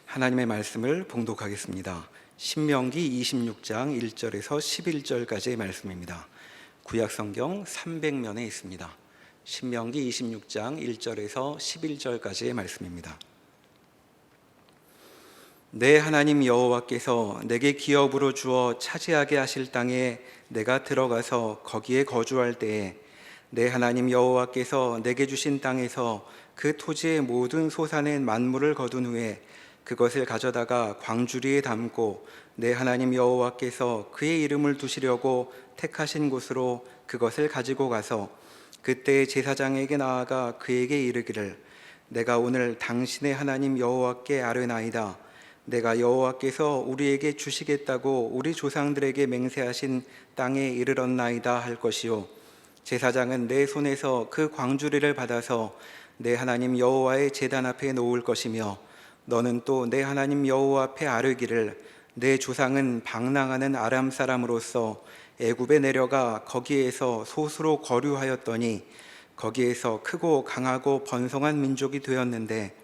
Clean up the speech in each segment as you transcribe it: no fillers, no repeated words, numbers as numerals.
하나님의 말씀을 봉독하겠습니다. 신명기 26장 1절에서 11절까지의 말씀입니다. 구약성경 300면에 있습니다. 신명기 26장 1절에서 11절까지의 말씀입니다. 내 하나님 여호와께서 내게 기업으로 주어 차지하게 하실 땅에 내가 들어가서 거기에 거주할 때에 내 하나님 여호와께서 내게 주신 땅에서 그 토지의 모든 소산의 만물을 거둔 후에 그것을 가져다가 광주리에 담고 내 하나님 여호와께서 그의 이름을 두시려고 택하신 곳으로 그것을 가지고 가서 그때 제사장에게 나아가 그에게 이르기를 내가 오늘 당신의 하나님 여호와께 아뢰나이다. 내가 여호와께서 우리에게 주시겠다고 우리 조상들에게 맹세하신 땅에 이르렀나이다 할 것이요 제사장은 내 손에서 그 광주리를 받아서 내 하나님 여호와의 제단 앞에 놓을 것이며 너는 또 내 하나님 여호와 앞에 아뢰기를 내 조상은 방랑하는 아람 사람으로서 애굽에 내려가 거기에서 소수로 거류하였더니 거기에서 크고 강하고 번성한 민족이 되었는데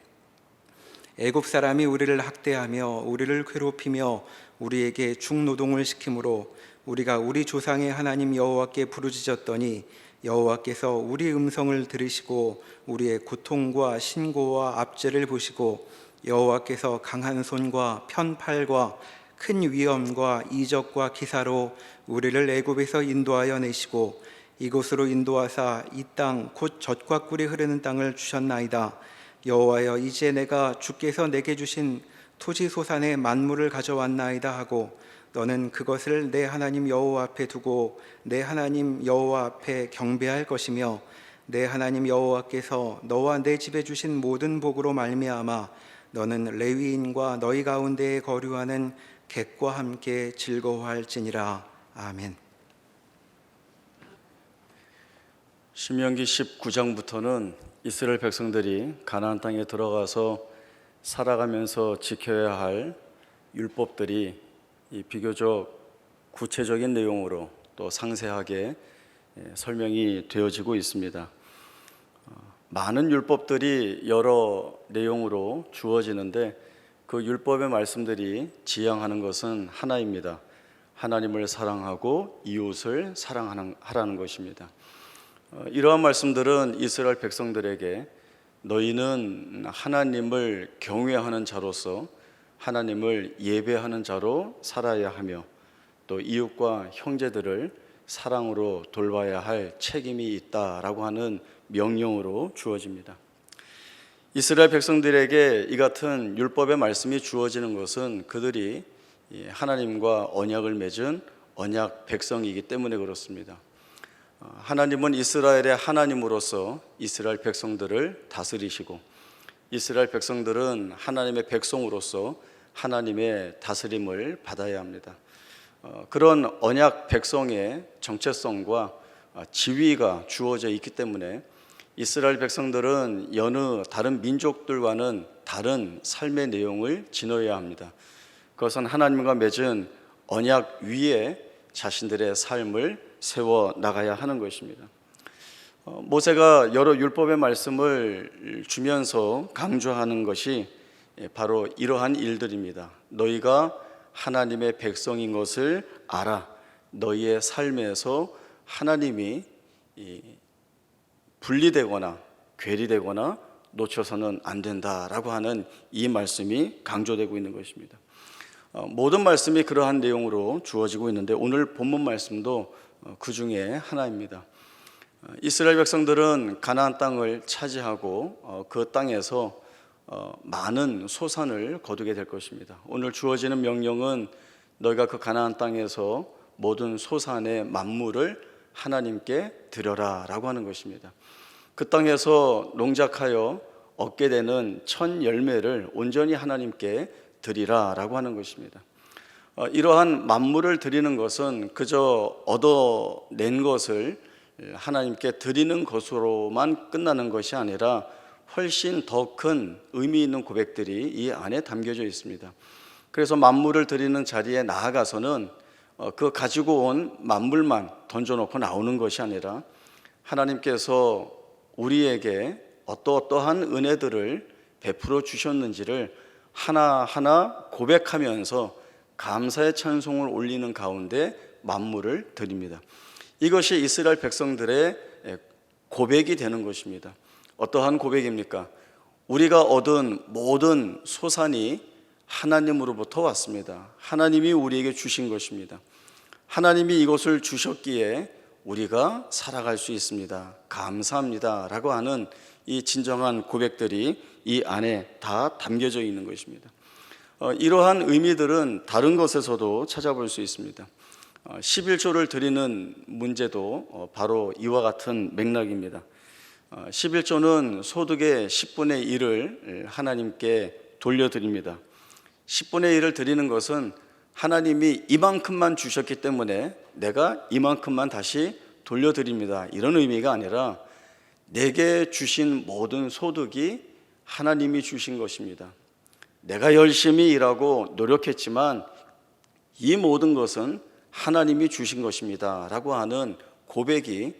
애굽 사람이 우리를 학대하며 우리를 괴롭히며 우리에게 중노동을 시키므로 우리가 우리 조상의 하나님 여호와께 부르짖었더니 여호와께서 우리 음성을 들으시고 우리의 고통과 신고와 압제를 보시고 여호와께서 강한 손과 편팔과 큰 위엄과 이적과 기사로 우리를 애굽에서 인도하여 내시고 이곳으로 인도하사 이 땅 곧 젖과 꿀이 흐르는 땅을 주셨나이다. 여호와여 이제 내가 주께서 내게 주신 토지 소산의 만물을 가져왔나이다 하고 너는 그것을 내 하나님 여호와 앞에 두고 내 하나님 여호와 앞에 경배할 것이며 내 하나님 여호와께서 너와 내 집에 주신 모든 복으로 말미암아 너는 레위인과 너희 가운데에 거류하는 객과 함께 즐거워할지니라. 아멘. 신명기 19장부터는 이스라엘 백성들이 가나안 땅에 들어가서 살아가면서 지켜야 할 율법들이 비교적 구체적인 내용으로 또 상세하게 설명이 되어지고 있습니다. 많은 율법들이 여러 내용으로 주어지는데 그 율법의 말씀들이 지향하는 것은 하나입니다. 하나님을 사랑하고 이웃을 사랑하라는 것입니다. 이러한 말씀들은 이스라엘 백성들에게 너희는 하나님을 경외하는 자로서 하나님을 예배하는 자로 살아야 하며 또 이웃과 형제들을 사랑으로 돌봐야 할 책임이 있다라고 하는 명령으로 주어집니다. 이스라엘 백성들에게 이 같은 율법의 말씀이 주어지는 것은 그들이 하나님과 언약을 맺은 언약 백성이기 때문에 그렇습니다. 하나님은 이스라엘의 하나님으로서 이스라엘 백성들을 다스리시고 이스라엘 백성들은 하나님의 백성으로서 하나님의 다스림을 받아야 합니다. 그런 언약 백성의 정체성과 지위가 주어져 있기 때문에 이스라엘 백성들은 여느 다른 민족들과는 다른 삶의 내용을 지녀야 합니다. 그것은 하나님과 맺은 언약 위에 자신들의 삶을 세워 나가야 하는 것입니다. 모세가 여러 율법의 말씀을 주면서 강조하는 것이 바로 이러한 일들입니다. 너희가 하나님의 백성인 것을 알아. 너희의 삶에서 하나님이 분리되거나 괴리되거나 놓쳐서는 안 된다라고 하는 이 말씀이 강조되고 있는 것입니다. 모든 말씀이 그러한 내용으로 주어지고 있는데 오늘 본문 말씀도 그 중에 하나입니다. 이스라엘 백성들은 가나안 땅을 차지하고 그 땅에서 많은 소산을 거두게 될 것입니다. 오늘 주어지는 명령은 너희가 그 가나안 땅에서 모든 소산의 만물을 하나님께 드려라 라고 하는 것입니다. 그 땅에서 농작하여 얻게 되는 첫 열매를 온전히 하나님께 드리라 라고 하는 것입니다. 이러한 만물을 드리는 것은 그저 얻어낸 것을 하나님께 드리는 것으로만 끝나는 것이 아니라 훨씬 더 큰 의미 있는 고백들이 이 안에 담겨져 있습니다. 그래서 만물을 드리는 자리에 나아가서는 그 가지고 온 만물만 던져놓고 나오는 것이 아니라 하나님께서 우리에게 어떠한 은혜들을 베풀어 주셨는지를 하나하나 고백하면서 감사의 찬송을 올리는 가운데 만물을 드립니다. 이것이 이스라엘 백성들의 고백이 되는 것입니다. 어떠한 고백입니까? 우리가 얻은 모든 소산이 하나님으로부터 왔습니다. 하나님이 우리에게 주신 것입니다. 하나님이 이것을 주셨기에 우리가 살아갈 수 있습니다. 감사합니다 라고 하는 이 진정한 고백들이 이 안에 다 담겨져 있는 것입니다. 이러한 의미들은 다른 것에서도 찾아볼 수 있습니다. 11조를 드리는 문제도 바로 이와 같은 맥락입니다. 11조는 소득의 10분의 1을 하나님께 돌려드립니다. 10분의 1을 드리는 것은 하나님이 이만큼만 주셨기 때문에 내가 이만큼만 다시 돌려드립니다, 이런 의미가 아니라 내게 주신 모든 소득이 하나님이 주신 것입니다. 내가 열심히 일하고 노력했지만 이 모든 것은 하나님이 주신 것입니다 라고 하는 고백이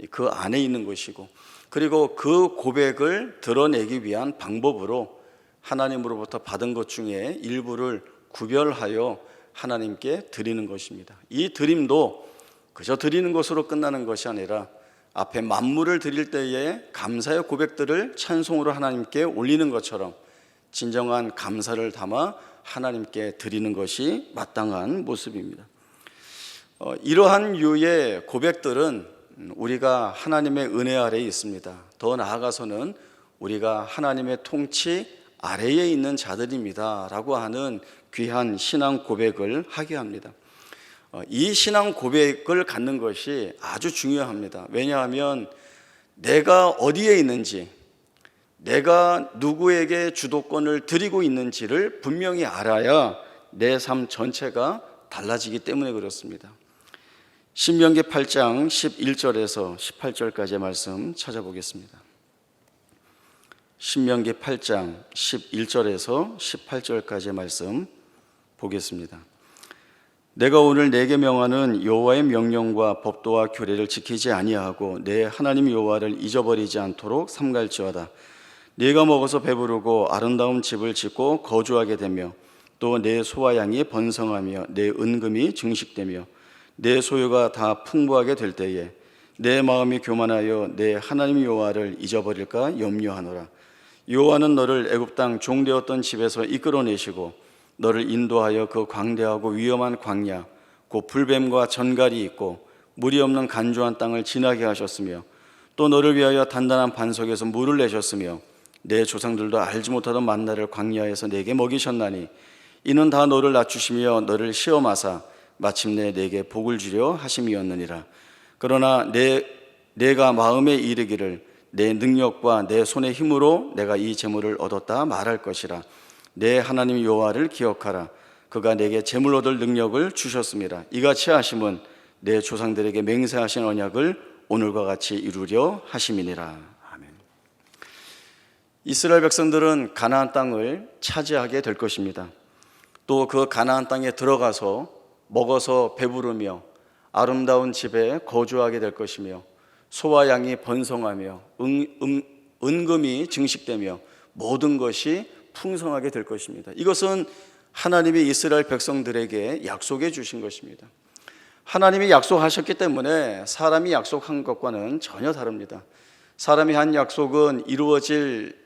그 안에 있는 것이고, 그리고 그 고백을 드러내기 위한 방법으로 하나님으로부터 받은 것 중에 일부를 구별하여 하나님께 드리는 것입니다. 이 드림도 그저 드리는 것으로 끝나는 것이 아니라 앞에 만물을 드릴 때에 감사의 고백들을 찬송으로 하나님께 올리는 것처럼 진정한 감사를 담아 하나님께 드리는 것이 마땅한 모습입니다. 이러한 유의 고백들은 우리가 하나님의 은혜 아래에 있습니다. 더 나아가서는 우리가 하나님의 통치 아래에 있는 자들입니다 라고 하는 귀한 신앙 고백을 하게 합니다. 이 신앙 고백을 갖는 것이 아주 중요합니다. 왜냐하면 내가 어디에 있는지, 내가 누구에게 주도권을 드리고 있는지를 분명히 알아야 내 삶 전체가 달라지기 때문에 그렇습니다. 신명기 8장 11절에서 18절까지의 말씀 찾아보겠습니다. 신명기 8장 11절에서 18절까지의 말씀 보겠습니다. 내가 오늘 내게 명하는 여호와의 명령과 법도와 규례를 지키지 아니하고 내 하나님 여호와를 잊어버리지 않도록 삼갈지어다. 네가 먹어서 배부르고 아름다운 집을 짓고 거주하게 되며 또 내 소와 양이 번성하며 내 은금이 증식되며 내 소유가 다 풍부하게 될 때에 내 마음이 교만하여 내 하나님 여호와를 잊어버릴까 염려하노라. 여호와는 너를 애굽 땅 종되었던 집에서 이끌어내시고 너를 인도하여 그 광대하고 위험한 광야 곧 불뱀과 전갈이 있고 물이 없는 간조한 땅을 지나게 하셨으며 또 너를 위하여 단단한 반석에서 물을 내셨으며 내 조상들도 알지 못하던 만나를 광야에서 내게 먹이셨나니 이는 다 너를 낮추시며 너를 시험하사 마침내 내게 복을 주려 하심이었느니라. 그러나 내가 마음에 이르기를 내 능력과 내 손의 힘으로 내가 이 재물을 얻었다 말할 것이라. 내 하나님 여호와를 기억하라. 그가 내게 재물 얻을 능력을 주셨습니다. 이같이 하심은 내 조상들에게 맹세하신 언약을 오늘과 같이 이루려 하심이니라. 아멘. 이스라엘 백성들은 가나안 땅을 차지하게 될 것입니다. 또 그 가나안 땅에 들어가서 먹어서 배부르며 아름다운 집에 거주하게 될 것이며 소와 양이 번성하며 은금이 증식되며 모든 것이 풍성하게 될 것입니다. 이것은 하나님이 이스라엘 백성들에게 약속해 주신 것입니다. 하나님이 약속하셨기 때문에 사람이 약속한 것과는 전혀 다릅니다. 사람이 한 약속은 이루어질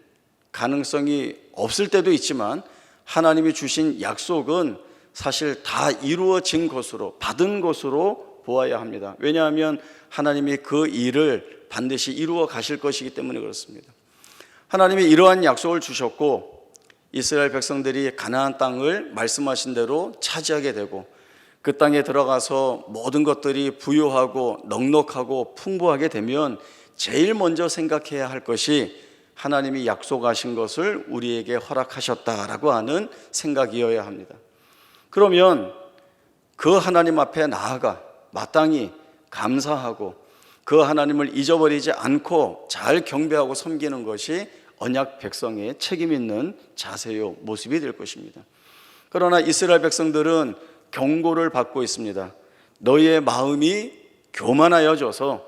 가능성이 없을 때도 있지만 하나님이 주신 약속은 사실 다 이루어진 것으로, 받은 것으로 보아야 합니다. 왜냐하면 하나님이 그 일을 반드시 이루어 가실 것이기 때문에 그렇습니다. 하나님이 이러한 약속을 주셨고 이스라엘 백성들이 가나안 땅을 말씀하신 대로 차지하게 되고 그 땅에 들어가서 모든 것들이 부유하고 넉넉하고 풍부하게 되면 제일 먼저 생각해야 할 것이 하나님이 약속하신 것을 우리에게 허락하셨다라고 하는 생각이어야 합니다. 그러면 그 하나님 앞에 나아가 마땅히 감사하고 그 하나님을 잊어버리지 않고 잘 경배하고 섬기는 것이 언약 백성의 책임 있는 자세요 모습이 될 것입니다. 그러나 이스라엘 백성들은 경고를 받고 있습니다. 너희의 마음이 교만하여져서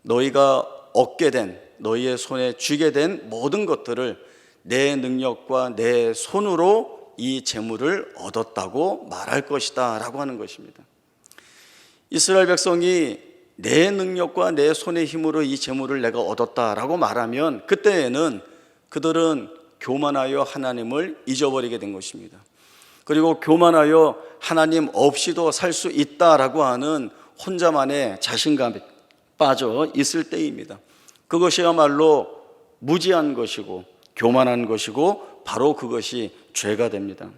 너희가 얻게 된, 너희의 손에 쥐게 된 모든 것들을 내 능력과 내 손으로 이 재물을 얻었다고 말할 것이다 라고 하는 것입니다. 이스라엘 백성이 내 능력과 내 손의 힘으로 이 재물을 내가 얻었다라고 말하면 그때에는 그들은 교만하여 하나님을 잊어버리게 된 것입니다. 그리고 교만하여 하나님 없이도 살 수 있다라고 하는 혼자만의 자신감에 빠져 있을 때입니다. 그것이야말로 무지한 것이고 교만한 것이고 바로 그것이 죄가 됩니다.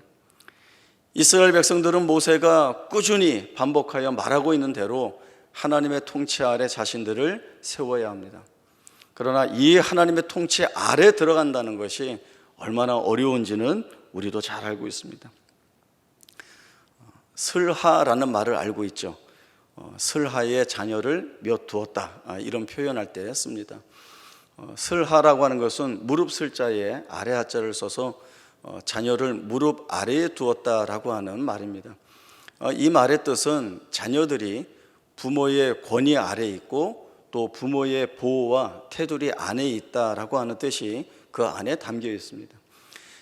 이스라엘 백성들은 모세가 꾸준히 반복하여 말하고 있는 대로 하나님의 통치 아래 자신들을 세워야 합니다. 그러나 이 하나님의 통치 아래 들어간다는 것이 얼마나 어려운지는 우리도 잘 알고 있습니다. 슬하라는 말을 알고 있죠. 슬하의 자녀를 몇 두었다, 이런 표현할 때 씁니다. 슬하라고 하는 것은 무릎 슬자에 아래 하자를 써서 자녀를 무릎 아래에 두었다라고 하는 말입니다. 이 말의 뜻은 자녀들이 부모의 권위 아래에 있고 또 부모의 보호와 테두리 안에 있다라고 하는 뜻이 그 안에 담겨 있습니다.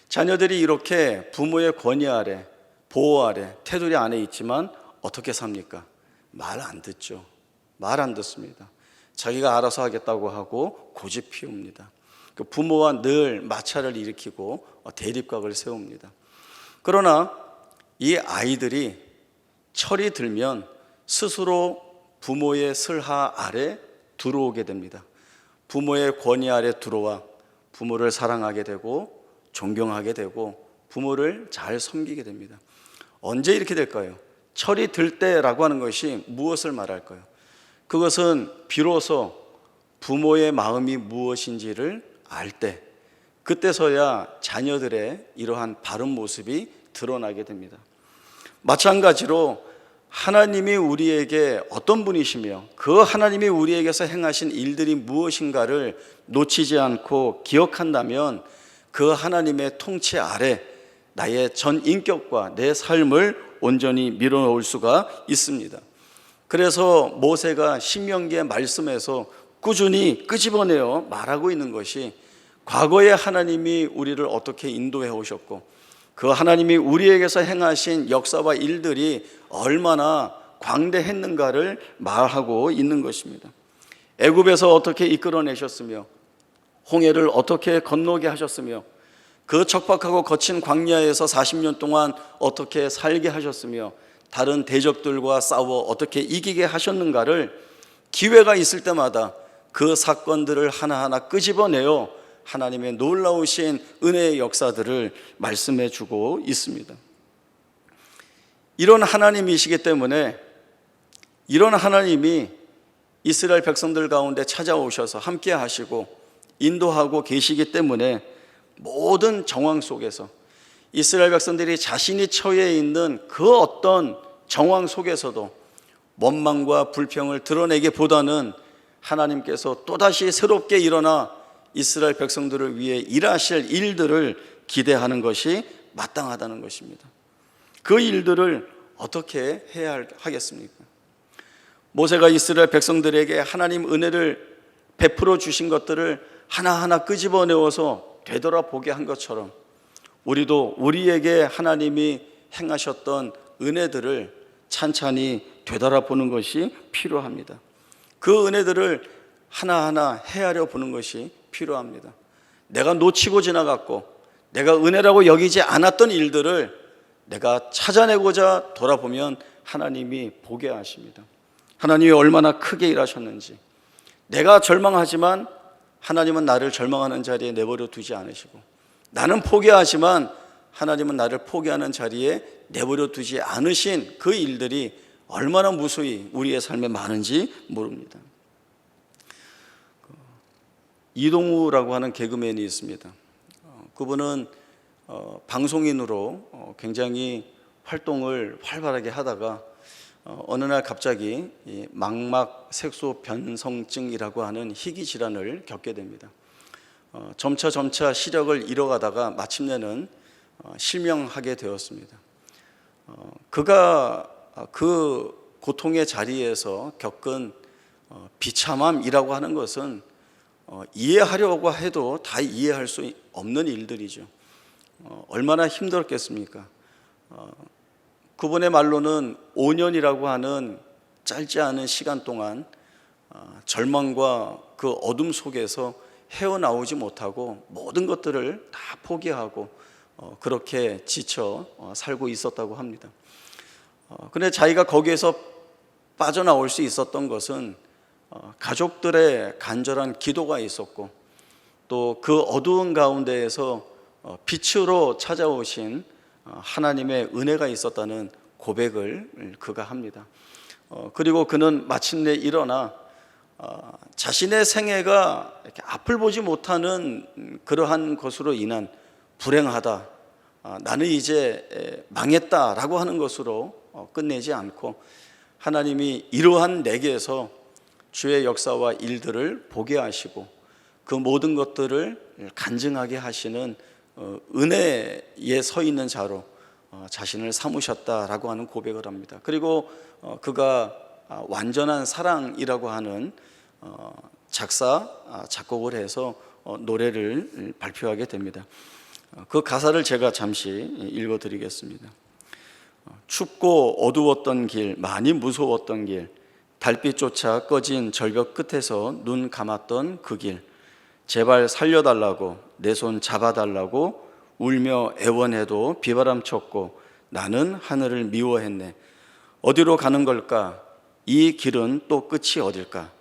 자녀들이 이렇게 부모의 권위 아래, 보호 아래, 테두리 안에 있지만 어떻게 삽니까? 말 안 듣죠. 말 안 듣습니다. 자기가 알아서 하겠다고 하고 고집 피웁니다. 그 부모와 늘 마찰을 일으키고 대립각을 세웁니다. 그러나 이 아이들이 철이 들면 스스로 부모의 슬하 아래 들어오게 됩니다. 부모의 권위 아래 들어와 부모를 사랑하게 되고 존경하게 되고 부모를 잘 섬기게 됩니다. 언제 이렇게 될까요? 철이 들 때라고 하는 것이 무엇을 말할까요? 그것은 비로소 부모의 마음이 무엇인지를 알 때, 그때서야 자녀들의 이러한 바른 모습이 드러나게 됩니다. 마찬가지로 하나님이 우리에게 어떤 분이시며 그 하나님이 우리에게서 행하신 일들이 무엇인가를 놓치지 않고 기억한다면 그 하나님의 통치 아래 나의 전 인격과 내 삶을 온전히 밀어넣을 수가 있습니다. 그래서 모세가 신명기의 말씀에서 꾸준히 끄집어내어 말하고 있는 것이 과거에 하나님이 우리를 어떻게 인도해 오셨고 그 하나님이 우리에게서 행하신 역사와 일들이 얼마나 광대했는가를 말하고 있는 것입니다. 애굽에서 어떻게 이끌어내셨으며 홍해를 어떻게 건너게 하셨으며 그 척박하고 거친 광야에서 40년 동안 어떻게 살게 하셨으며 다른 대적들과 싸워 어떻게 이기게 하셨는가를 기회가 있을 때마다 그 사건들을 하나하나 끄집어내어 하나님의 놀라우신 은혜의 역사들을 말씀해 주고 있습니다. 이런 하나님이시기 때문에 이런 하나님이 이스라엘 백성들 가운데 찾아오셔서 함께 하시고 인도하고 계시기 때문에 모든 정황 속에서 이스라엘 백성들이 자신이 처해 있는 그 어떤 정황 속에서도 원망과 불평을 드러내기보다는 하나님께서 또다시 새롭게 일어나 이스라엘 백성들을 위해 일하실 일들을 기대하는 것이 마땅하다는 것입니다. 그 일들을 어떻게 해야 하겠습니까? 모세가 이스라엘 백성들에게 하나님 은혜를 베풀어 주신 것들을 하나하나 끄집어내어서 되돌아보게 한 것처럼 우리도 우리에게 하나님이 행하셨던 은혜들을 찬찬히 되돌아보는 것이 필요합니다. 그 은혜들을 하나하나 헤아려 보는 것이 필요합니다. 내가 놓치고 지나갔고 내가 은혜라고 여기지 않았던 일들을 내가 찾아내고자 돌아보면 하나님이 보게 하십니다. 하나님이 얼마나 크게 일하셨는지. 내가 절망하지만 하나님은 나를 절망하는 자리에 내버려 두지 않으시고, 나는 포기하지만 하나님은 나를 포기하는 자리에 내버려 두지 않으신 그 일들이 얼마나 무수히 우리의 삶에 많은지 모릅니다. 이동우라고 하는 개그맨이 있습니다. 그분은 방송인으로 굉장히 활동을 활발하게 하다가 어느 날 갑자기 망막 색소 변성증이라고 하는 희귀 질환을 겪게 됩니다. 점차 시력을 잃어가다가 마침내는 실명하게 되었습니다. 그가 그 고통의 자리에서 겪은 비참함이라고 하는 것은 이해하려고 해도 다 이해할 수 없는 일들이죠. 얼마나 힘들었겠습니까? 그분의 말로는 5년이라고 하는 짧지 않은 시간 동안 절망과 그 어둠 속에서 헤어나오지 못하고 모든 것들을 다 포기하고 그렇게 지쳐 살고 있었다고 합니다. 그런데 자기가 거기에서 빠져나올 수 있었던 것은 가족들의 간절한 기도가 있었고 또 그 어두운 가운데에서 빛으로 찾아오신 하나님의 은혜가 있었다는 고백을 그가 합니다. 그리고 그는 마침내 일어나 자신의 생애가 이렇게 앞을 보지 못하는 그러한 것으로 인한 불행하다, 나는 이제 망했다라고 하는 것으로 끝내지 않고 하나님이 이러한 내게서 주의 역사와 일들을 보게 하시고 그 모든 것들을 간증하게 하시는 은혜에 서 있는 자로 자신을 삼으셨다라고 하는 고백을 합니다. 그리고 그가 완전한 사랑이라고 하는 작사, 작곡을 해서 노래를 발표하게 됩니다. 그 가사를 제가 잠시 읽어드리겠습니다. 춥고 어두웠던 길, 많이 무서웠던 길, 달빛조차 꺼진 절벽 끝에서 눈 감았던 그 길, 제발 살려달라고 내 손 잡아달라고 울며 애원해도 비바람 쳤고 나는 하늘을 미워했네. 어디로 가는 걸까? 이 길은 또 끝이 어딜까?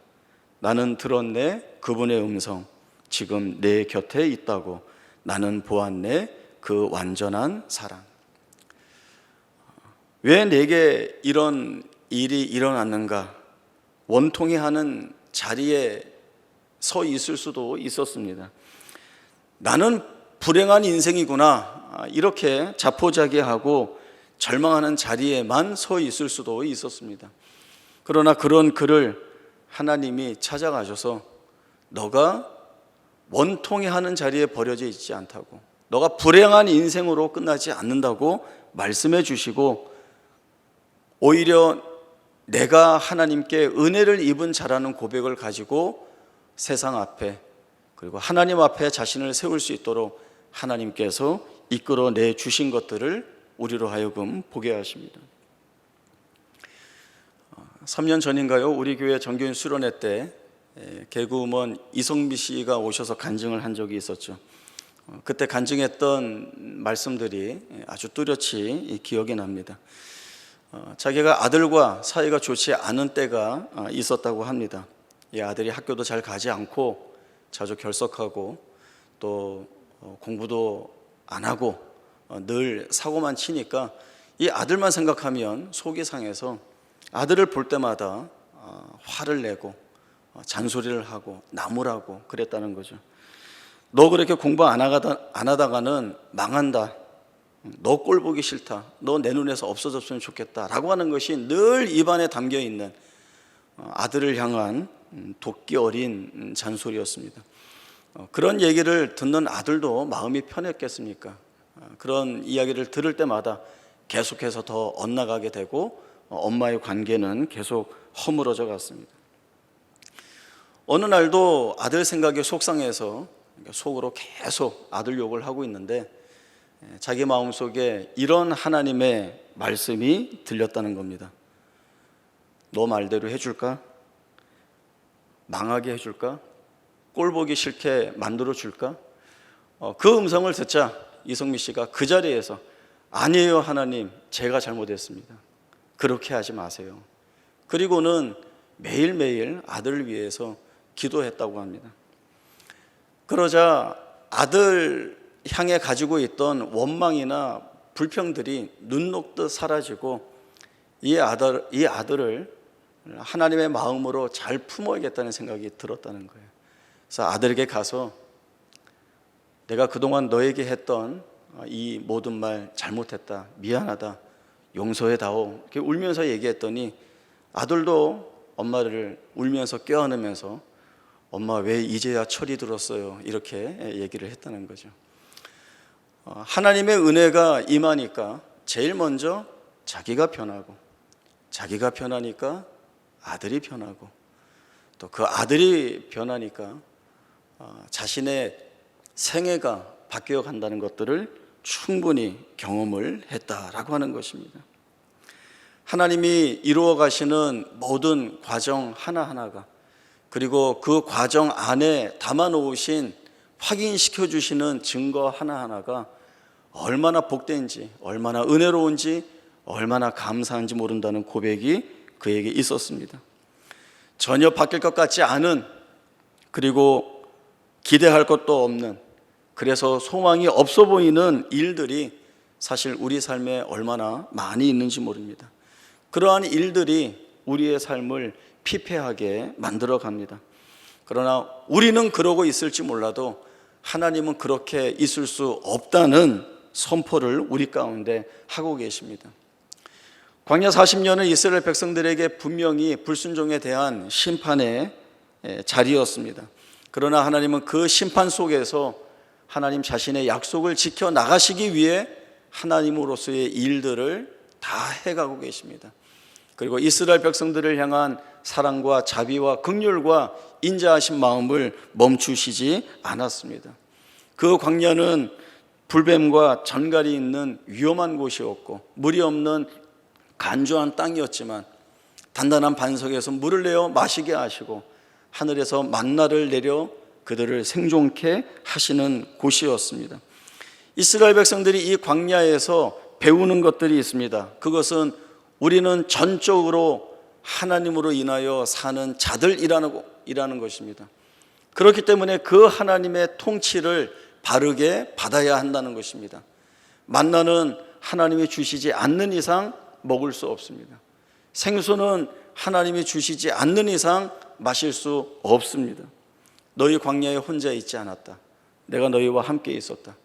나는 들었네 그분의 음성, 지금 내 곁에 있다고. 나는 보았네 그 완전한 사랑. 왜 내게 이런 일이 일어났는가? 원통해 하는 자리에 서 있을 수도 있었습니다. 나는 불행한 인생이구나, 이렇게 자포자기하고 절망하는 자리에만 서 있을 수도 있었습니다. 그러나 그런 그를 하나님이 찾아가셔서 너가 원통해하는 자리에 버려져 있지 않다고, 너가 불행한 인생으로 끝나지 않는다고 말씀해 주시고, 오히려 내가 하나님께 은혜를 입은 자라는 고백을 가지고 세상 앞에 그리고 하나님 앞에 자신을 세울 수 있도록 하나님께서 이끌어내 주신 것들을 우리로 하여금 보게 하십니다. 3년 전인가요? 우리 교회 정교인 수련회 때 개그우먼 이성미 씨가 오셔서 간증을 한 적이 있었죠. 그때 간증했던 말씀들이 아주 뚜렷이 기억이 납니다. 자기가 아들과 사이가 좋지 않은 때가 있었다고 합니다. 이 아들이 학교도 잘 가지 않고 자주 결석하고 또 공부도 안 하고 늘 사고만 치니까 이 아들만 생각하면 속이 상해서 아들을 볼 때마다 화를 내고 잔소리를 하고 나무라고 그랬다는 거죠. 너 그렇게 공부 안 하다가는 망한다, 너 꼴 보기 싫다, 너 내 눈에서 없어졌으면 좋겠다 라고 하는 것이 늘 입안에 담겨있는 아들을 향한 도끼 어린 잔소리였습니다. 그런 얘기를 듣는 아들도 마음이 편했겠습니까? 그런 이야기를 들을 때마다 계속해서 더 엇나가게 되고 엄마의 관계는 계속 허물어져 갔습니다. 어느 날도 아들 생각에 속상해서 속으로 계속 아들 욕을 하고 있는데 자기 마음속에 이런 하나님의 말씀이 들렸다는 겁니다. 너 말대로 해줄까? 망하게 해줄까? 꼴 보기 싫게 만들어 줄까? 그 음성을 듣자 이성미 씨가 그 자리에서 아니에요 하나님, 제가 잘못했습니다, 그렇게 하지 마세요. 그리고는 매일매일 아들을 위해서 기도했다고 합니다. 그러자 아들 향해 가지고 있던 원망이나 불평들이 눈 녹듯 사라지고 이 아들을 하나님의 마음으로 잘 품어야겠다는 생각이 들었다는 거예요. 그래서 아들에게 가서 내가 그동안 너에게 했던 이 모든 말 잘못했다, 미안하다, 용서해다오, 이렇게 울면서 얘기했더니 아들도 엄마를 울면서 껴안으면서 엄마 왜 이제야 철이 들었어요, 이렇게 얘기를 했다는 거죠. 하나님의 은혜가 임하니까 제일 먼저 자기가 변하고, 자기가 변하니까 아들이 변하고, 또 그 아들이 변하니까 자신의 생애가 바뀌어 간다는 것들을 충분히 경험을 했다라고 하는 것입니다. 하나님이 이루어 가시는 모든 과정 하나하나가, 그리고 그 과정 안에 담아 놓으신 확인시켜 주시는 증거 하나하나가 얼마나 복된지, 얼마나 은혜로운지, 얼마나 감사한지 모른다는 고백이 그에게 있었습니다. 전혀 바뀔 것 같지 않은, 그리고 기대할 것도 없는, 그래서 소망이 없어 보이는 일들이 사실 우리 삶에 얼마나 많이 있는지 모릅니다. 그러한 일들이 우리의 삶을 피폐하게 만들어 갑니다. 그러나 우리는 그러고 있을지 몰라도 하나님은 그렇게 있을 수 없다는 선포를 우리 가운데 하고 계십니다. 광야 40년은 이스라엘 백성들에게 분명히 불순종에 대한 심판의 자리였습니다. 그러나 하나님은 그 심판 속에서 하나님 자신의 약속을 지켜 나가시기 위해 하나님으로서의 일들을 다 해가고 계십니다. 그리고 이스라엘 백성들을 향한 사랑과 자비와 긍휼과 인자하신 마음을 멈추시지 않았습니다. 그 광야는 불뱀과 전갈이 있는 위험한 곳이었고 물이 없는 간조한 땅이었지만 단단한 반석에서 물을 내어 마시게 하시고 하늘에서 만나를 내려 그들을 생존케 하시는 곳이었습니다. 이스라엘 백성들이 이 광야에서 배우는 것들이 있습니다. 그것은 우리는 전적으로 하나님으로 인하여 사는 자들이라는 것입니다. 그렇기 때문에 그 하나님의 통치를 바르게 받아야 한다는 것입니다. 만나는 하나님이 주시지 않는 이상 먹을 수 없습니다. 생수는 하나님이 주시지 않는 이상 마실 수 없습니다. 너희 광야에 혼자 있지 않았다. 내가 너희와 함께 있었다.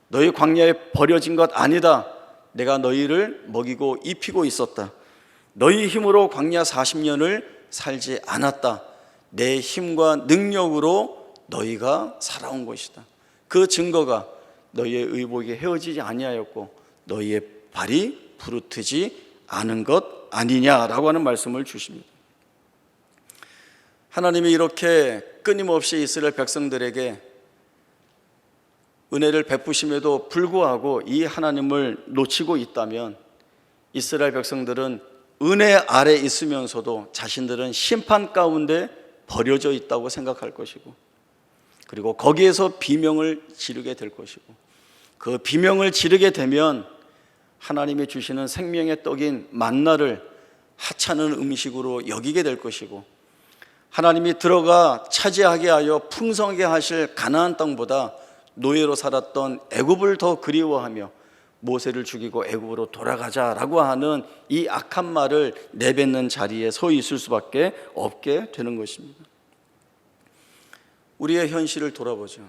너희 광야에 버려진 것 아니다. 내가 너희를 먹이고 입히고 있었다. 너희 힘으로 광야 40년을 살지 않았다. 내 힘과 능력으로 너희가 살아온 것이다. 그 증거가 너희의 의복이 헤어지지 아니하였고 너희의 발이 부르트지 않은 것 아니냐라고 하는 말씀을 주십니다. 하나님이 이렇게 끊임없이 이스라엘 백성들에게 은혜를 베푸심에도 불구하고 이 하나님을 놓치고 있다면 이스라엘 백성들은 은혜 아래 있으면서도 자신들은 심판 가운데 버려져 있다고 생각할 것이고, 그리고 거기에서 비명을 지르게 될 것이고, 그 비명을 지르게 되면 하나님이 주시는 생명의 떡인 만나를 하찮은 음식으로 여기게 될 것이고, 하나님이 들어가 차지하게 하여 풍성하게 하실 가나안 땅보다 노예로 살았던 애굽을 더 그리워하며 모세를 죽이고 애굽으로 돌아가자라고 하는 이 악한 말을 내뱉는 자리에 서 있을 수밖에 없게 되는 것입니다. 우리의 현실을 돌아보죠.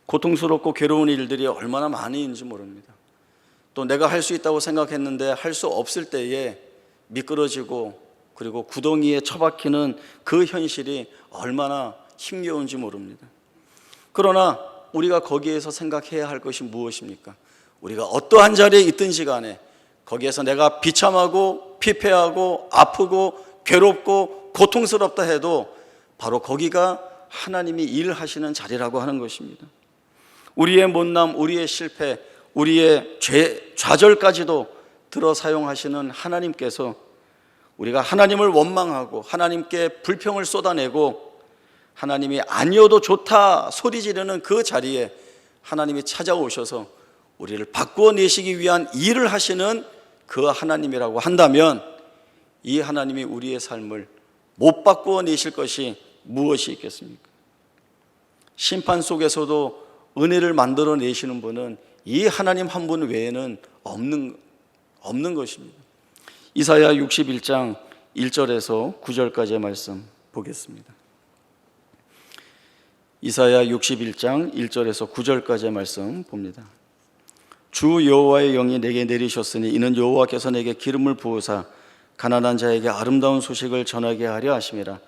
고통스럽고 괴로운 일들이 얼마나 많이 있는지 모릅니다. 또 내가 할 수 있다고 생각했는데 할 수 없을 때에 미끄러지고 그리고 구덩이에 처박히는 그 현실이 얼마나 힘겨운지 모릅니다. 그러나 우리가 거기에서 생각해야 할 것이 무엇입니까? 우리가 어떠한 자리에 있든지 간에 거기에서 내가 비참하고 피폐하고 아프고 괴롭고 고통스럽다 해도 바로 거기가 하나님이 일하시는 자리라고 하는 것입니다. 우리의 못남, 우리의 실패, 우리의 좌절까지도 들어 사용하시는 하나님께서 우리가 하나님을 원망하고 하나님께 불평을 쏟아내고 하나님이 아니어도 좋다 소리 지르는 그 자리에 하나님이 찾아오셔서 우리를 바꾸어 내시기 위한 일을 하시는 그 하나님이라고 한다면 이 하나님이 우리의 삶을 못 바꾸어 내실 것이 무엇이 있겠습니까? 심판 속에서도 은혜를 만들어 내시는 분은 이 하나님 한 분 외에는 없는 것입니다. 이사야 61장 1절에서 9절까지의 말씀 보겠습니다. 이사야 61장 1절에서 9절까지의 말씀 봅니다. 주 여호와의 영이 내게 내리셨으니 이는 여호와께서 내게 기름을 부으사 가난한 자에게 아름다운 소식을 전하게 하려 하심이라.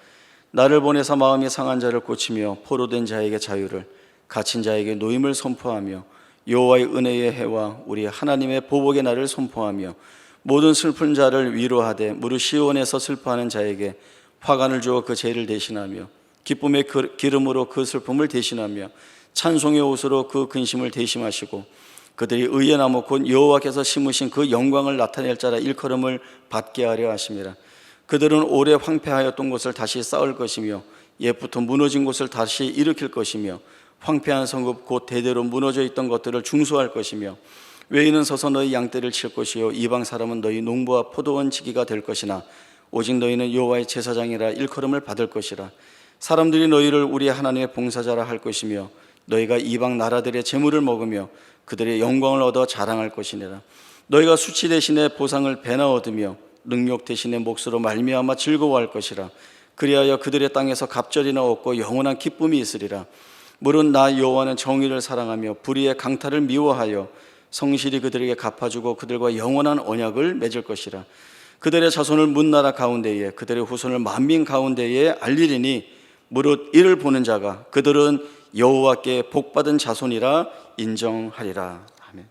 나를 보내사 마음이 상한 자를 고치며 포로된 자에게 자유를, 갇힌 자에게 노임을 선포하며 여호와의 은혜의 해와 우리 하나님의 보복의 날을 선포하며 모든 슬픈 자를 위로하되 무릇 시온에서 슬퍼하는 자에게 화관을 주어 그 죄를 대신하며 기쁨의 기름으로 그 슬픔을 대신하며 찬송의 옷으로 그 근심을 대신하시고 그들이 의의 나무 곧 여호와께서 심으신 그 영광을 나타낼 자라 일컬음을 받게 하려 하심이라. 그들은 오래 황폐하였던 곳을 다시 쌓을 것이며 옛부터 무너진 곳을 다시 일으킬 것이며 황폐한 성읍 곧 대대로 무너져 있던 것들을 중수할 것이며 외인은 서서 너희 양떼를 칠 것이요 이방 사람은 너희 농부와 포도원 지기가 될 것이나 오직 너희는 여호와의 제사장이라 일컬음을 받을 것이라. 사람들이 너희를 우리 하나님의 봉사자라 할 것이며 너희가 이방 나라들의 재물을 먹으며 그들의 영광을 얻어 자랑할 것이니라. 너희가 수치 대신에 보상을 배나 얻으며 능력 대신에 몫으로 말미암아 즐거워할 것이라. 그리하여 그들의 땅에서 갑절이나 얻고 영원한 기쁨이 있으리라. 물은 나 여호와는 정의를 사랑하며 불의의 강탈을 미워하여 성실히 그들에게 갚아주고 그들과 영원한 언약을 맺을 것이라. 그들의 자손을 문나라 가운데에 그들의 후손을 만민 가운데에 알리리니 무릇 이를 보는 자가 그들은 여호와께 복받은 자손이라 인정하리라. 아멘.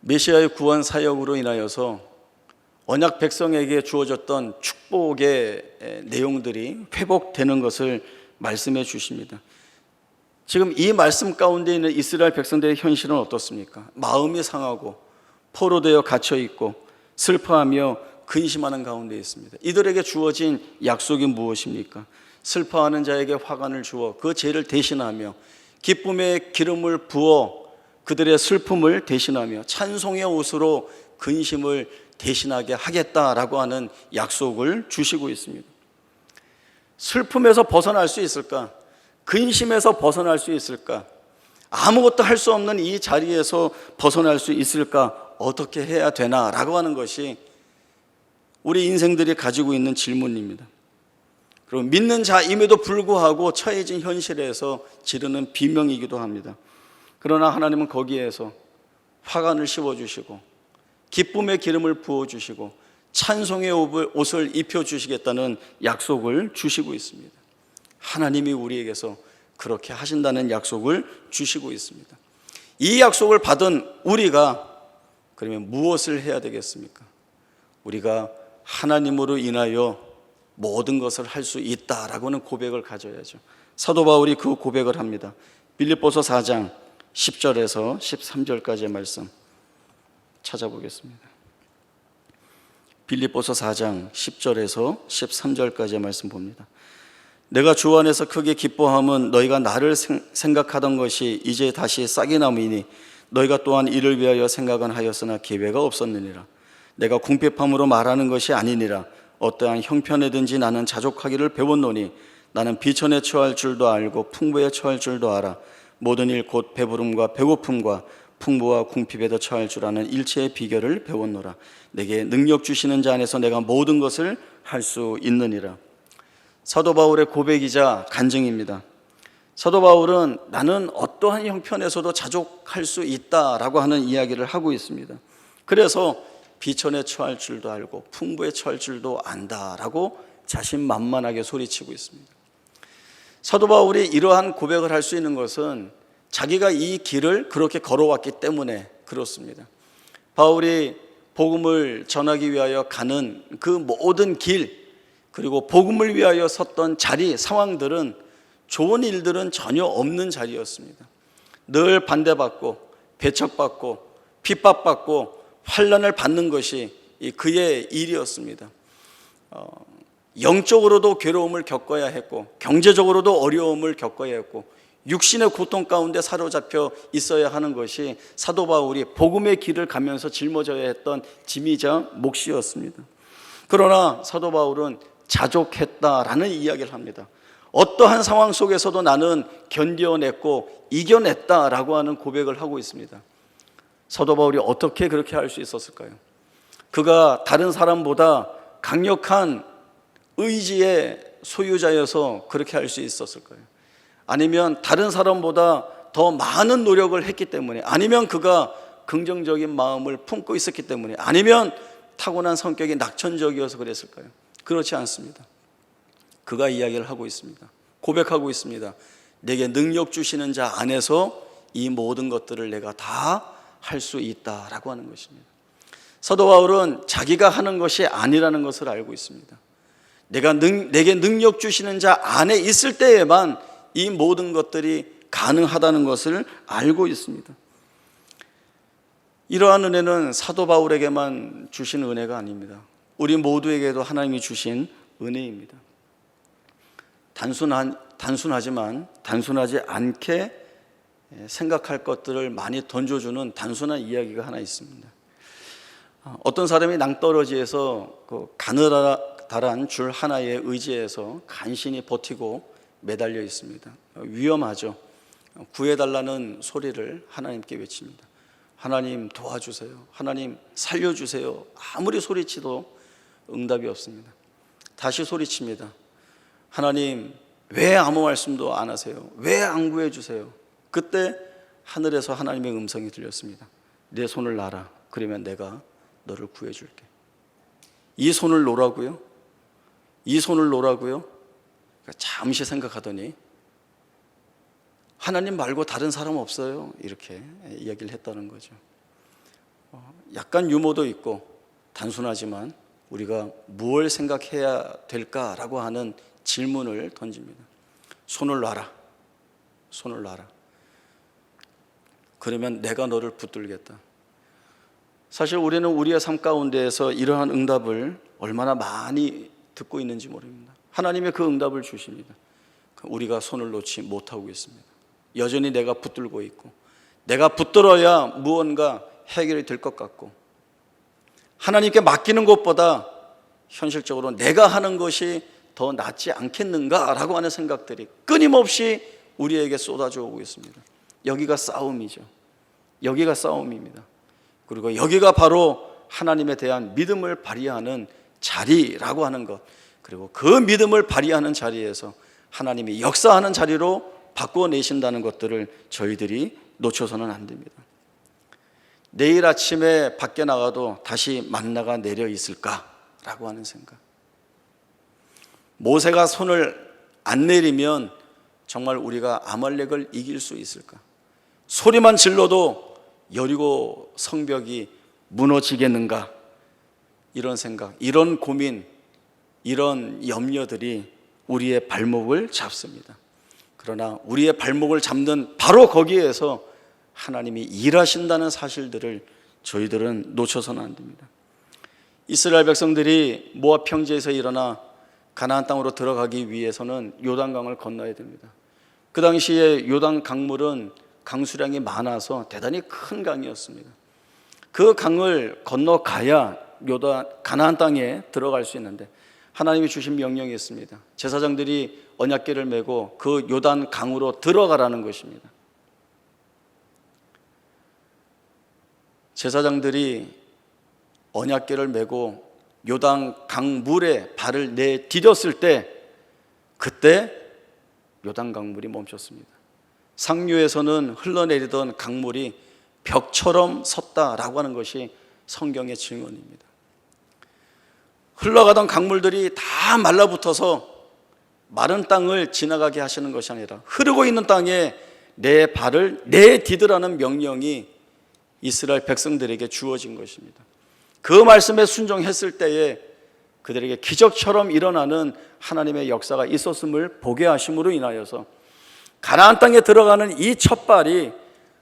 메시아의 구원 사역으로 인하여서 언약 백성에게 주어졌던 축복의 내용들이 회복되는 것을 말씀해 주십니다. 지금 이 말씀 가운데 있는 이스라엘 백성들의 현실은 어떻습니까? 마음이 상하고 포로되어 갇혀 있고 슬퍼하며 근심하는 가운데 있습니다. 이들에게 주어진 약속이 무엇입니까? 슬퍼하는 자에게 화관을 주어 그 죄를 대신하며 기쁨의 기름을 부어 그들의 슬픔을 대신하며 찬송의 옷으로 근심을 대신하게 하겠다라고 하는 약속을 주시고 있습니다. 슬픔에서 벗어날 수 있을까? 근심에서 벗어날 수 있을까? 아무것도 할 수 없는 이 자리에서 벗어날 수 있을까? 어떻게 해야 되나? 라고 하는 것이 우리 인생들이 가지고 있는 질문입니다. 그리고 믿는 자임에도 불구하고 처해진 현실에서 지르는 비명이기도 합니다. 그러나 하나님은 거기에서 화관을 씌워주시고 기쁨의 기름을 부어주시고 찬송의 옷을 입혀주시겠다는 약속을 주시고 있습니다. 하나님이 우리에게서 그렇게 하신다는 약속을 주시고 있습니다. 이 약속을 받은 우리가 그러면 무엇을 해야 되겠습니까? 우리가 하나님으로 인하여 모든 것을 할 수 있다라고는 고백을 가져야죠. 사도 바울이 그 고백을 합니다. 빌립보서 4장 10절에서 13절까지의 말씀 찾아보겠습니다. 빌립보서 4장 10절에서 13절까지의 말씀 봅니다. 내가 주 안에서 크게 기뻐함은 너희가 나를 생각하던 것이 이제 다시 싹이 남으니 너희가 또한 이를 위하여 생각은 하였으나 기회가 없었느니라. 내가 궁핍함으로 말하는 것이 아니니라. 어떠한 형편에든지 나는 자족하기를 배웠노니 나는 비천에 처할 줄도 알고 풍부에 처할 줄도 알아. 모든 일 곧 배부름과 배고픔과 풍부와 궁핍에도 처할 줄 아는 일체의 비결을 배웠노라. 내게 능력 주시는 자 안에서 내가 모든 것을 할 수 있느니라. 사도 바울의 고백이자 간증입니다. 사도 바울은 나는 어떠한 형편에서도 자족할 수 있다라고 하는 이야기를 하고 있습니다. 그래서 비천에 처할 줄도 알고 풍부에 처할 줄도 안다라고 자신만만하게 소리치고 있습니다. 사도 바울이 이러한 고백을 할 수 있는 것은 자기가 이 길을 그렇게 걸어왔기 때문에 그렇습니다. 바울이 복음을 전하기 위하여 가는 그 모든 길, 그리고 복음을 위하여 섰던 자리, 상황들은 좋은 일들은 전혀 없는 자리였습니다. 늘 반대받고 배척받고 핍박받고 환난을 받는 것이 그의 일이었습니다. 영적으로도 괴로움을 겪어야 했고 경제적으로도 어려움을 겪어야 했고 육신의 고통 가운데 사로잡혀 있어야 하는 것이 사도 바울이 복음의 길을 가면서 짊어져야 했던 짐이자 몫이었습니다. 그러나 사도 바울은 자족했다라는 이야기를 합니다. 어떠한 상황 속에서도 나는 견뎌냈고 이겨냈다라고 하는 고백을 하고 있습니다. 사도 바울이 어떻게 그렇게 할 수 있었을까요? 그가 다른 사람보다 강력한 의지의 소유자여서 그렇게 할 수 있었을까요? 아니면 다른 사람보다 더 많은 노력을 했기 때문에, 아니면 그가 긍정적인 마음을 품고 있었기 때문에, 아니면 타고난 성격이 낙천적이어서 그랬을까요? 그렇지 않습니다. 그가 이야기를 하고 있습니다. 고백하고 있습니다. 내게 능력 주시는 자 안에서 이 모든 것들을 내가 다 할 수 있다라고 하는 것입니다. 사도 바울은 자기가 하는 것이 아니라는 것을 알고 있습니다. 내게 능력 주시는 자 안에 있을 때에만 이 모든 것들이 가능하다는 것을 알고 있습니다. 이러한 은혜는 사도 바울에게만 주신 은혜가 아닙니다. 우리 모두에게도 하나님이 주신 은혜입니다. 단순하지만 단순하지 않게 생각할 것들을 많이 던져주는 단순한 이야기가 하나 있습니다. 어떤 사람이 낭떠러지에서 그 가느다란 줄 하나에 의지해서 간신히 버티고 매달려 있습니다. 위험하죠. 구해달라는 소리를 하나님께 외칩니다. 하나님 도와주세요. 하나님 살려주세요. 아무리 소리치도 응답이 없습니다. 다시 소리칩니다. 하나님 왜 아무 말씀도 안 하세요? 왜 안 구해주세요? 그때 하늘에서 하나님의 음성이 들렸습니다. 내 손을 놔라. 그러면 내가 너를 구해줄게. 이 손을 놓으라고요? 이 손을 놓으라고요? 잠시 생각하더니 하나님 말고 다른 사람 없어요. 이렇게 이야기를 했다는 거죠. 약간 유머도 있고 단순하지만 우리가 무엇을 생각해야 될까라고 하는 질문을 던집니다. 손을 놔라. 손을 놔라. 그러면 내가 너를 붙들겠다. 사실 우리는 우리의 삶 가운데에서 이러한 응답을 얼마나 많이 듣고 있는지 모릅니다. 하나님의 그 응답을 주십니다. 우리가 손을 놓지 못하고 있습니다. 여전히 내가 붙들고 있고 내가 붙들어야 무언가 해결이 될 것 같고 하나님께 맡기는 것보다 현실적으로 내가 하는 것이 더 낫지 않겠는가라고 하는 생각들이 끊임없이 우리에게 쏟아져 오고 있습니다. 여기가 싸움이죠. 여기가 싸움입니다. 그리고 여기가 바로 하나님에 대한 믿음을 발휘하는 자리라고 하는 것, 그리고 그 믿음을 발휘하는 자리에서 하나님이 역사하는 자리로 바꿔내신다는 것들을 저희들이 놓쳐서는 안 됩니다. 내일 아침에 밖에 나가도 다시 만나가 내려 있을까라고 하는 생각. 모세가 손을 안 내리면 정말 우리가 아말렉을 이길 수 있을까? 소리만 질러도 여리고 성벽이 무너지겠는가? 이런 생각, 이런 고민, 이런 염려들이 우리의 발목을 잡습니다. 그러나 우리의 발목을 잡는 바로 거기에서 하나님이 일하신다는 사실들을 저희들은 놓쳐서는 안 됩니다. 이스라엘 백성들이 모압 평지에서 일어나 가나안 땅으로 들어가기 위해서는 요단강을 건너야 됩니다. 그 당시에 요단 강물은 강수량이 많아서 대단히 큰 강이었습니다. 그 강을 건너가야 가나안 땅에 들어갈 수 있는데 하나님이 주신 명령이 있습니다. 제사장들이 언약궤를 메고 그 요단 강으로 들어가라는 것입니다. 제사장들이 언약궤를 메고 요단 강물에 발을 내디뎠을 때 그때 요단 강물이 멈췄습니다. 상류에서는 흘러내리던 강물이 벽처럼 섰다라고 하는 것이 성경의 증언입니다. 흘러가던 강물들이 다 말라붙어서 마른 땅을 지나가게 하시는 것이 아니라 흐르고 있는 땅에 내 발을 내디드라는 명령이 이스라엘 백성들에게 주어진 것입니다. 그 말씀에 순종했을 때에 그들에게 기적처럼 일어나는 하나님의 역사가 있었음을 보게 하심으로 인하여서 가나안 땅에 들어가는 이 첫 발이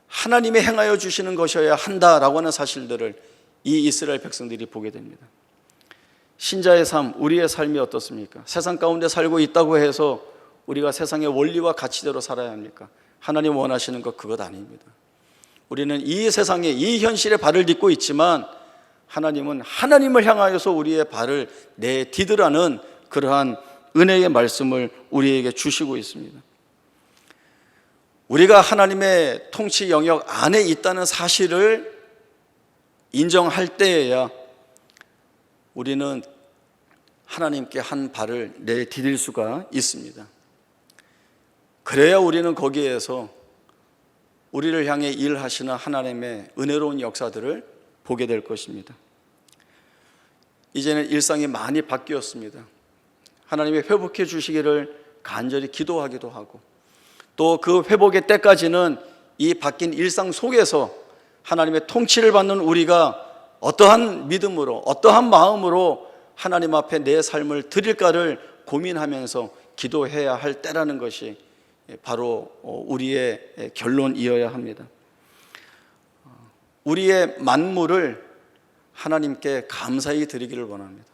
하나님이 행하여 주시는 것이어야 한다라고 하는 사실들을 이 이스라엘 백성들이 보게 됩니다. 신자의 삶, 우리의 삶이 어떻습니까? 세상 가운데 살고 있다고 해서 우리가 세상의 원리와 가치대로 살아야 합니까? 하나님 원하시는 것 그것 아닙니다. 우리는 이 세상에 이 현실에 발을 딛고 있지만 하나님은 하나님을 향하여서 우리의 발을 내디드라는 그러한 은혜의 말씀을 우리에게 주시고 있습니다. 우리가 하나님의 통치 영역 안에 있다는 사실을 인정할 때에야 우리는 하나님께 한 발을 내디딜 수가 있습니다. 그래야 우리는 거기에서 우리를 향해 일하시는 하나님의 은혜로운 역사들을 보게 될 것입니다. 이제는 일상이 많이 바뀌었습니다. 하나님이 회복해 주시기를 간절히 기도하기도 하고 또 그 회복의 때까지는 이 바뀐 일상 속에서 하나님의 통치를 받는 우리가 어떠한 믿음으로 어떠한 마음으로 하나님 앞에 내 삶을 드릴까를 고민하면서 기도해야 할 때라는 것이 바로 우리의 결론이어야 합니다. 우리의 만물을 하나님께 감사히 드리기를 원합니다.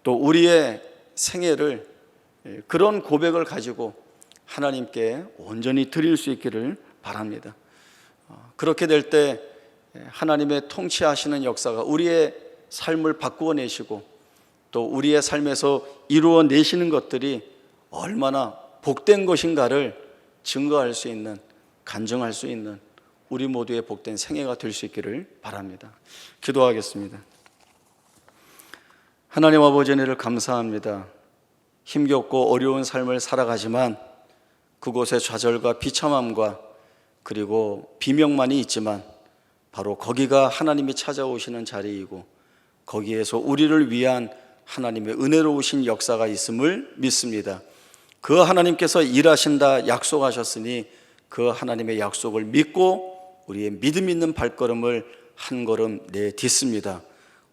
또 우리의 생애를 그런 고백을 가지고 하나님께 온전히 드릴 수 있기를 바랍니다. 그렇게 될 때 하나님의 통치하시는 역사가 우리의 삶을 바꾸어 내시고 또 우리의 삶에서 이루어 내시는 것들이 얼마나 복된 것인가를 증거할 수 있는, 간증할 수 있는 우리 모두의 복된 생애가 될 수 있기를 바랍니다. 기도하겠습니다. 하나님 아버지 은혜를 감사합니다. 힘겹고 어려운 삶을 살아가지만 그곳에 좌절과 비참함과 그리고 비명만이 있지만 바로 거기가 하나님이 찾아오시는 자리이고 거기에서 우리를 위한 하나님의 은혜로우신 역사가 있음을 믿습니다. 그 하나님께서 일하신다 약속하셨으니 그 하나님의 약속을 믿고 우리의 믿음 있는 발걸음을 한 걸음 내딛습니다.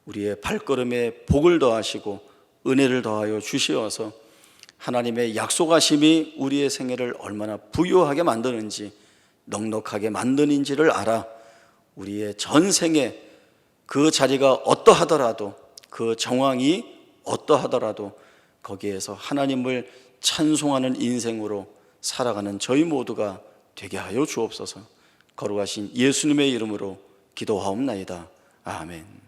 우리의 발걸음에 복을 더하시고 은혜를 더하여 주시어서 하나님의 약속하심이 우리의 생애를 얼마나 부유하게 만드는지 넉넉하게 만드는지를 알아 우리의 전생에 그 자리가 어떠하더라도 그 정황이 어떠하더라도 거기에서 하나님을 찬송하는 인생으로 살아가는 저희 모두가 되게 하여 주옵소서. 거룩하신 예수님의 이름으로 기도하옵나이다. 아멘.